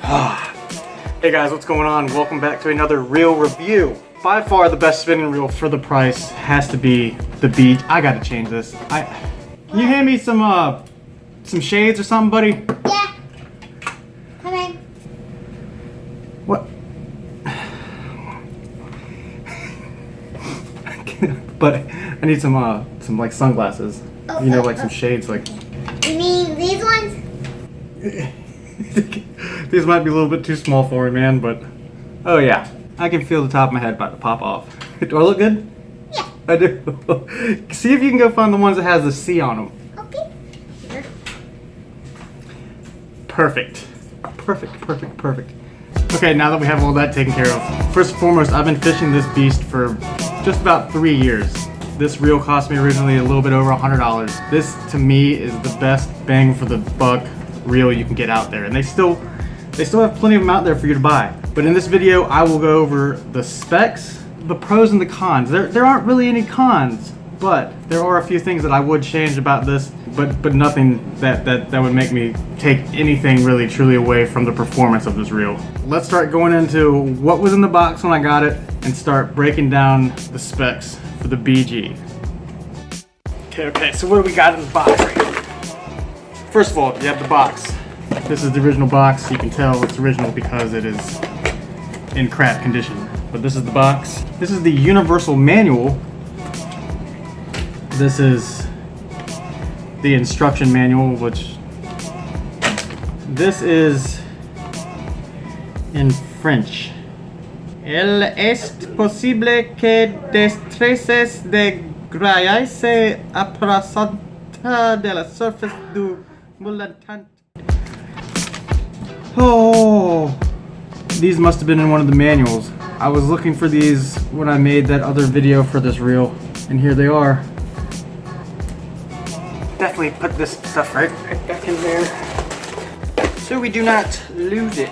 Hey guys, what's going on? Welcome back to another reel review. By far the best spinning reel for the price has to be the Beach. I gotta change this. Can you hand me some shades or something, buddy? Yeah. Come in. What? But I need some like sunglasses. You know, like some shades, like. You mean these ones? These might be a little bit too small for me, man, but oh yeah, I can feel the top of my head about to pop off. Do I look good? Yeah. I do. See if you can go find the ones that has the C on them. Okay. Here. Perfect. Perfect. Okay, now that we have all that taken care of, first and foremost, I've been fishing this beast for just about 3 years. This reel cost me originally a little bit over $100. This, to me, is the best bang for the buck reel you can get out there, and they still have plenty of them out there for you to buy. But in this video, I will go over the specs, the pros and the cons. There aren't really any cons, but there are a few things that I would change about this, but nothing that would make me take anything really truly away from the performance of this reel. Let's start going into what was in the box when I got it and start breaking down the specs for the BG. Okay, so what do we got in the box right here? First of all, you have the box. This is the original box. You can tell it's original because it is in crap condition. But this is the box. This is the universal manual. This is the instruction manual, which this is in French. El est posible que destrezas de graya se apresenta de la surface du mulantante. Oh, these must have been in one of the manuals. I was looking for these when I made that other video for this reel, and here they are. Definitely put this stuff right back in there so we do not lose it.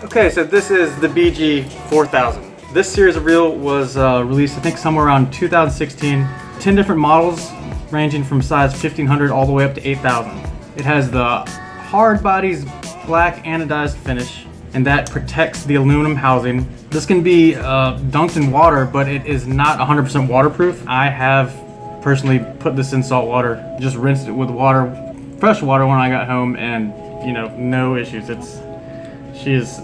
Okay, so this is the BG 4000. This series of reel was released, I think, somewhere around 2016. 10 different models ranging from size 1500 all the way up to 8000. It has the hard bodies black anodized finish, and that protects the aluminum housing. This can be dunked in water, but it is not 100% waterproof. I have personally put this in salt water, just rinsed it with water, fresh water when I got home, and you know, no issues. She is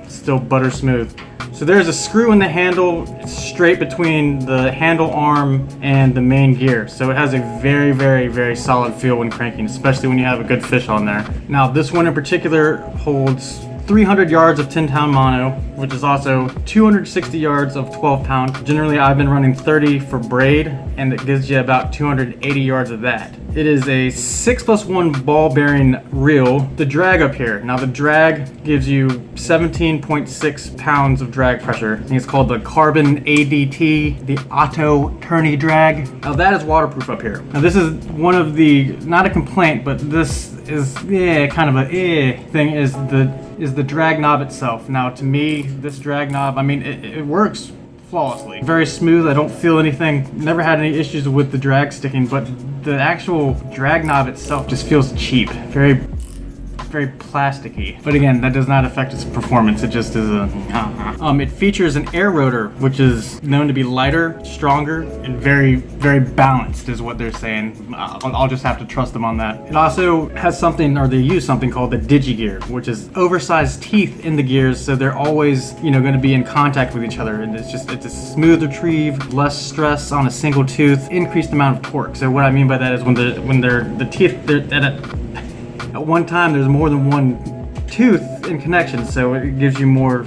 still butter smooth. So there's a screw in the handle straight between the handle arm and the main gear. So it has a very solid feel when cranking, especially when you have a good fish on there. Now this one in particular holds 300 yards of 10-pound mono, which is also 260 yards of 12-pound. Generally, I've been running 30 for braid, and it gives you about 280 yards of that. It is a 6+1 ball bearing reel. The drag up here. Now the drag gives you 17.6 pounds of drag pressure. I think it's called the Carbon ADT, the Auto Tourney drag. Now that is waterproof up here. Now this is one of the, not a complaint, but this is kind of a thing, is the drag knob itself. Now to me, this drag knob, I mean, it works flawlessly. Very smooth, I don't feel anything, never had any issues with the drag sticking, but the actual drag knob itself just feels cheap. Very plasticky. But again, that does not affect its performance. It just is it features an air rotor, which is known to be lighter, stronger, and very balanced is what they're saying. I'll just have to trust them on that. It also has something, or they use something called the DigiGear, which is oversized teeth in the gears, so they're always, you know, going to be in contact with each other, and it's a smooth retrieve, less stress on a single tooth, increased amount of torque. So what I mean by that is when the teeth, at one time there's more than one tooth in connection, so it gives you more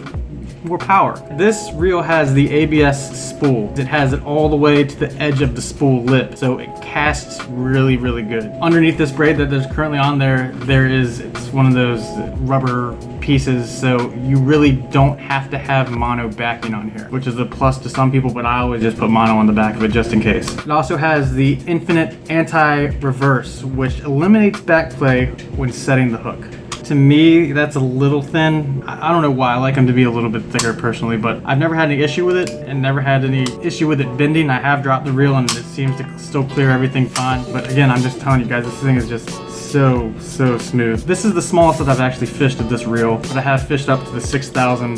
power. This reel has the ABS spool. It has it all the way to the edge of the spool lip, so it casts really good. Underneath this braid that there's currently on there, it's one of those rubber pieces, so you really don't have to have mono backing on here, which is a plus to some people, but I always just put mono on the back of it just in case. It also has the infinite anti-reverse, which eliminates backplay when setting the hook. To me, that's a little thin. I don't know why. I like them to be a little bit thicker personally, but I've never had any issue with it and never had any issue with it bending. I have dropped the reel and it seems to still clear everything fine. But again, I'm just telling you guys, this thing is just so smooth. This is the smallest that I've actually fished at this reel, but I have fished up to the 6,000.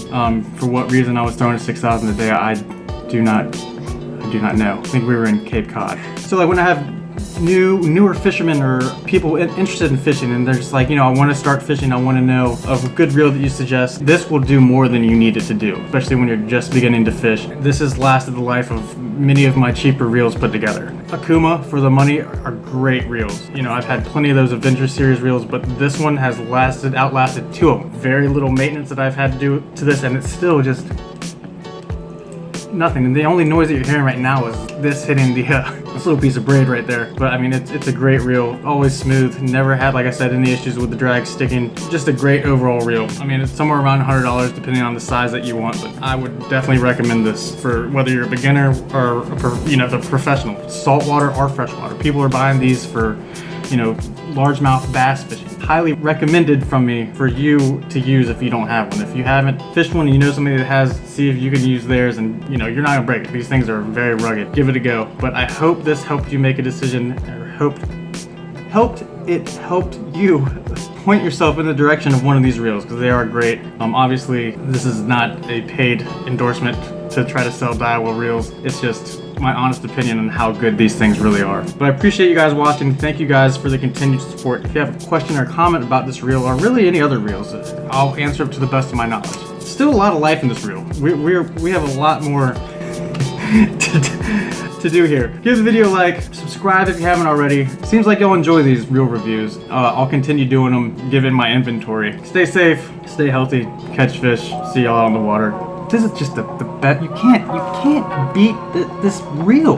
For what reason I was throwing a 6,000 a day, I do not know. I think we were in Cape Cod. So like when I have newer fishermen or people interested in fishing and they're just like, you know, I want to start fishing, I want to know of a good reel that you suggest, this will do more than you need it to do, especially when you're just beginning to fish. This has lasted the life of many of my cheaper reels put together. Akuma, for the money, are great reels. You know, I've had plenty of those Adventure Series reels, but this one has outlasted two of them. Very little maintenance that I've had to do to this, and it's still just nothing. And the only noise that you're hearing right now is this hitting the this little piece of braid right there. But I mean, it's a great reel, always smooth, never had, like I said, any issues with the drag sticking. Just a great overall reel. I mean, it's somewhere around $100 depending on the size that you want, but I would definitely recommend this for whether you're a beginner or you know, the professional, saltwater or freshwater. People are buying these for, you know, largemouth bass fishing. Highly recommended from me for you to use if you don't have one. If you haven't fished one and you know somebody that has, see if you can use theirs, and you know, you're not gonna break it. These things are very rugged. Give it a go. But I hope this helped you make a decision, or helped you point yourself in the direction of one of these reels, because they are great. Obviously, this is not a paid endorsement to try to sell Daiwa reels. It's just my honest opinion on how good these things really are. But I appreciate you guys watching. Thank you guys for the continued support. If you have a question or comment about this reel, or really any other reels, I'll answer up to the best of my knowledge. Still a lot of life in this reel. We have a lot more to do here. Give the video a like, subscribe if you haven't already. Seems like you'll enjoy these reel reviews. I'll continue doing them, given my inventory. Stay safe, stay healthy, catch fish, see y'all out on the water. This is just the bet. You can't beat this reel.